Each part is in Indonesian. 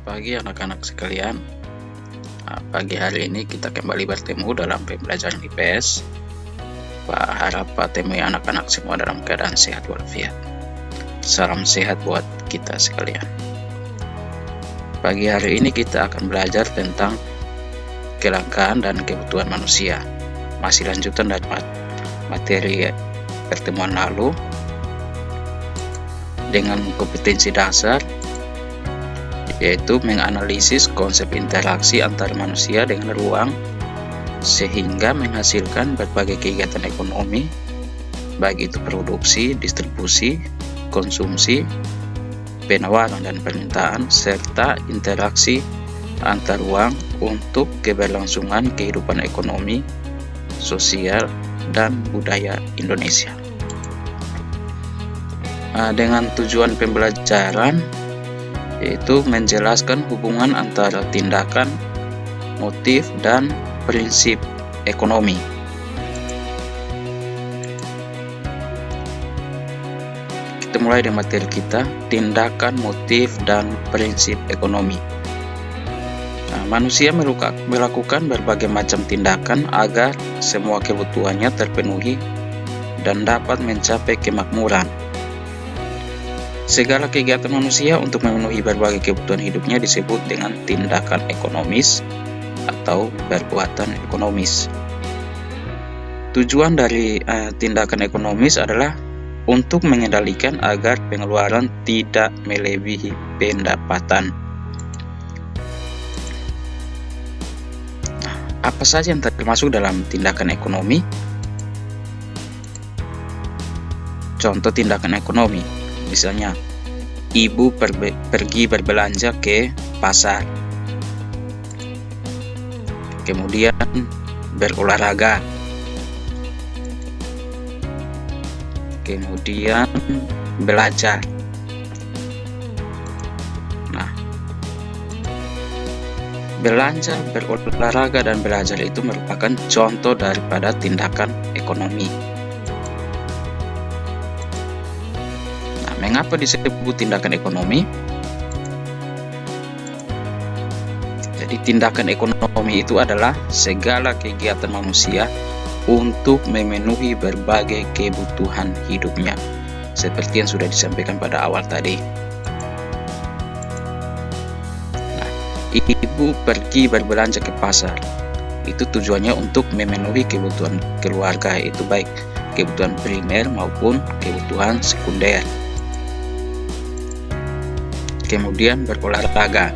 Pagi anak-anak sekalian. Pagi hari ini kita kembali bertemu dalam pembelajaran IPS. Pak harap temui anak-anak semua dalam keadaan sehat walafiat. Salam sehat buat kita sekalian. Pagi hari ini kita akan belajar tentang kelangkaan dan kebutuhan manusia. Masih lanjutan dari materi pertemuan lalu dengan kompetensi dasar, yaitu menganalisis konsep interaksi antar manusia dengan ruang sehingga menghasilkan berbagai kegiatan ekonomi, baik itu produksi, distribusi, konsumsi, penawaran dan permintaan, serta interaksi antar ruang untuk keberlangsungan kehidupan ekonomi, sosial, dan budaya Indonesia. Dengan tujuan pembelajaran yaitu menjelaskan hubungan antara tindakan, motif, dan prinsip ekonomi. Kita mulai dengan materi kita, tindakan, motif, dan prinsip ekonomi. Manusia melakukan berbagai macam tindakan agar semua kebutuhannya terpenuhi dan dapat mencapai kemakmuran. Segala kegiatan manusia untuk memenuhi berbagai kebutuhan hidupnya disebut dengan tindakan ekonomis atau perbuatan ekonomis. Tujuan dari tindakan ekonomis adalah untuk mengendalikan agar pengeluaran tidak melebihi pendapatan. Apa saja yang termasuk dalam tindakan ekonomi? Contoh tindakan ekonomi. Misalnya, ibu pergi berbelanja ke pasar, kemudian berolahraga, kemudian belajar. Belanja, berolahraga, dan belajar itu merupakan contoh daripada tindakan ekonomi. Mengapa disebut tindakan ekonomi? Jadi tindakan ekonomi itu adalah segala kegiatan manusia untuk memenuhi berbagai kebutuhan hidupnya, seperti yang sudah disampaikan pada awal tadi. Ibu pergi berbelanja ke pasar, itu tujuannya untuk memenuhi kebutuhan keluarga, itu baik kebutuhan primer maupun kebutuhan sekunder. Kemudian berolahraga,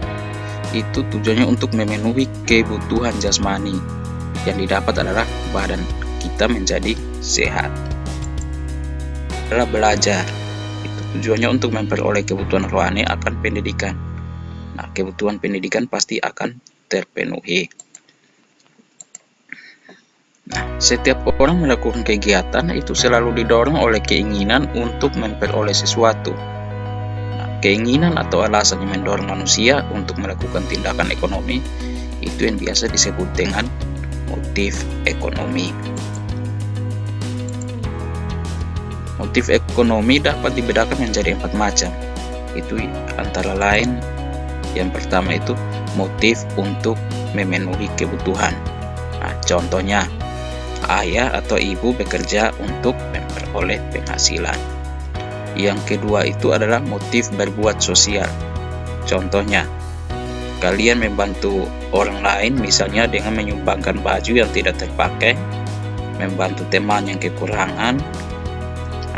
itu tujuannya untuk memenuhi kebutuhan jasmani, yang didapat adalah badan kita menjadi sehat. Adalah belajar, itu tujuannya untuk memperoleh kebutuhan rohani akan pendidikan. Kebutuhan pendidikan pasti akan terpenuhi. Setiap orang melakukan kegiatan itu selalu didorong oleh keinginan untuk memperoleh sesuatu. Keinginan atau alasan yang mendorong manusia untuk melakukan tindakan ekonomi itu yang biasa disebut dengan motif ekonomi. Motif ekonomi dapat dibedakan menjadi 4 macam. Itu antara lain, yang pertama itu motif untuk memenuhi kebutuhan. Contohnya, ayah atau ibu bekerja untuk memperoleh penghasilan. Yang kedua itu adalah motif berbuat sosial. Contohnya, kalian membantu orang lain misalnya dengan menyumbangkan baju yang tidak terpakai, membantu teman yang kekurangan,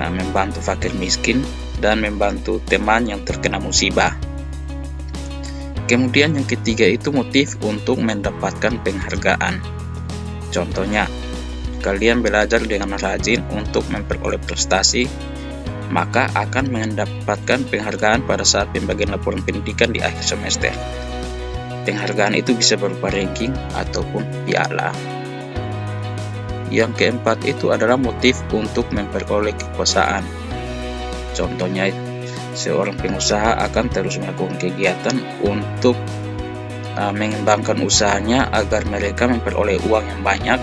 membantu fakir miskin, dan membantu teman yang terkena musibah. Kemudian yang ketiga itu motif untuk mendapatkan penghargaan. Contohnya, kalian belajar dengan rajin untuk memperoleh prestasi, maka akan mendapatkan penghargaan pada saat pembagian laporan pendidikan di akhir semester. Penghargaan itu bisa berupa ranking ataupun piala. Yang keempat itu adalah motif untuk memperoleh kekuasaan. Contohnya, seorang pengusaha akan terus melakukan kegiatan untuk mengembangkan usahanya agar mereka memperoleh uang yang banyak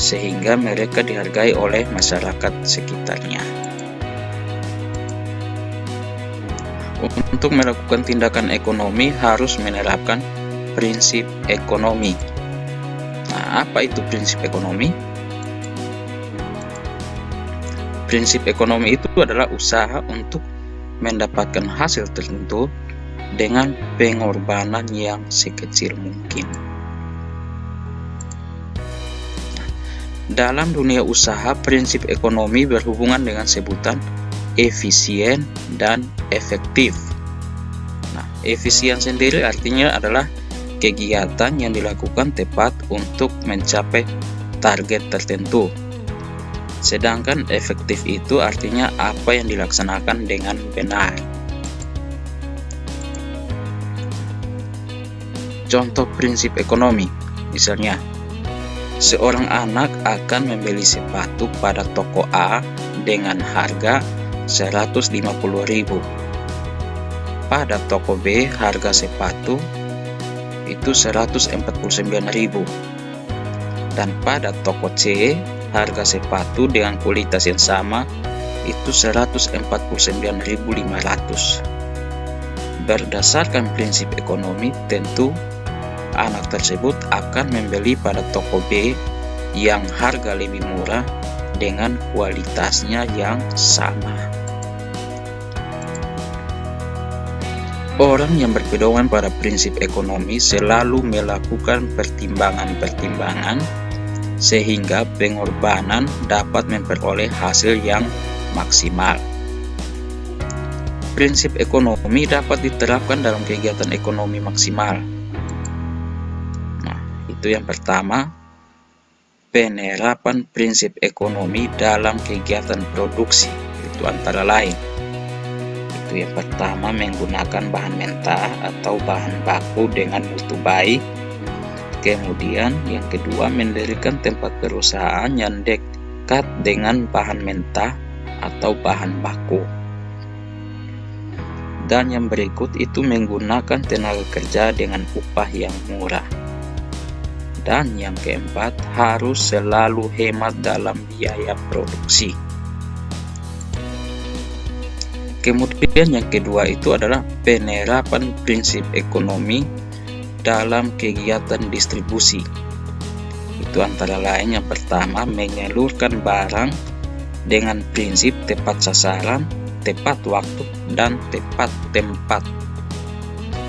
sehingga mereka dihargai oleh masyarakat sekitarnya. Untuk melakukan tindakan ekonomi harus menerapkan prinsip ekonomi. Nah, apa itu prinsip ekonomi? Prinsip ekonomi itu adalah usaha untuk mendapatkan hasil tertentu dengan pengorbanan yang sekecil mungkin. Dalam dunia usaha, prinsip ekonomi berhubungan dengan sebutan efisien dan efektif. Nah, efisien sendiri artinya adalah kegiatan yang dilakukan tepat untuk mencapai target tertentu. Sedangkan efektif itu artinya apa yang dilaksanakan dengan benar. Contoh prinsip ekonomi, misalnya, seorang anak akan membeli sepatu pada toko A dengan harga 150.000. Pada toko B harga sepatu itu 149.000. Dan pada toko C harga sepatu dengan kualitas yang sama itu 149.500. Berdasarkan prinsip ekonomi, tentu anak tersebut akan membeli pada toko B yang harga lebih murah dengan kualitasnya yang sama. Orang yang berpedoman pada prinsip ekonomi selalu melakukan pertimbangan-pertimbangan sehingga pengorbanan dapat memperoleh hasil yang maksimal. Prinsip ekonomi dapat diterapkan dalam kegiatan ekonomi maksimal. Itu yang pertama, penerapan prinsip ekonomi dalam kegiatan produksi. Itu antara lain. Itu yang pertama, menggunakan bahan mentah atau bahan baku dengan mutu baik. Kemudian yang kedua, mendirikan tempat perusahaan yang dekat dengan bahan mentah atau bahan baku. Dan yang berikut itu menggunakan tenaga kerja dengan upah yang murah. Dan yang keempat, harus selalu hemat dalam biaya produksi. Kemudian yang kedua itu adalah penerapan prinsip ekonomi dalam kegiatan distribusi. Itu antara lain yang pertama, menyalurkan barang dengan prinsip tepat sasaran, tepat waktu, dan tepat tempat.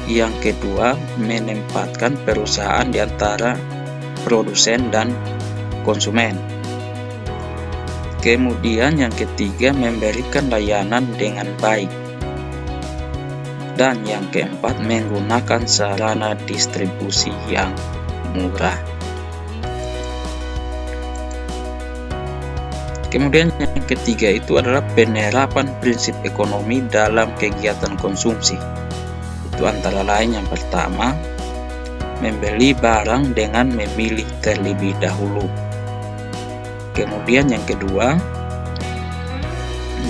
Yang kedua, menempatkan perusahaan di antara produsen dan konsumen. Kemudian yang ketiga, memberikan layanan dengan baik. Dan yang keempat, menggunakan sarana distribusi yang murah. Kemudian yang ketiga itu adalah penerapan prinsip ekonomi dalam kegiatan konsumsi. Itu antara lain yang pertama, membeli barang dengan memilih terlebih dahulu. Kemudian yang kedua,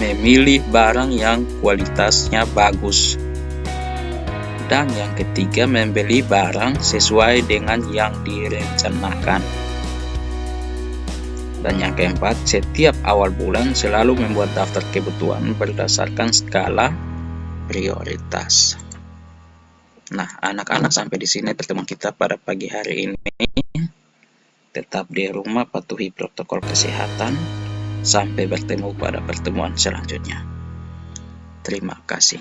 memilih barang yang kualitasnya bagus. Dan yang ketiga, membeli barang sesuai dengan yang direncanakan. Dan yang keempat, setiap awal bulan selalu membuat daftar kebutuhan berdasarkan skala prioritas. Nah, anak-anak, sampai di sini pertemuan kita pada pagi hari ini. Tetap di rumah, patuhi protokol kesehatan. Sampai bertemu pada pertemuan selanjutnya. Terima kasih.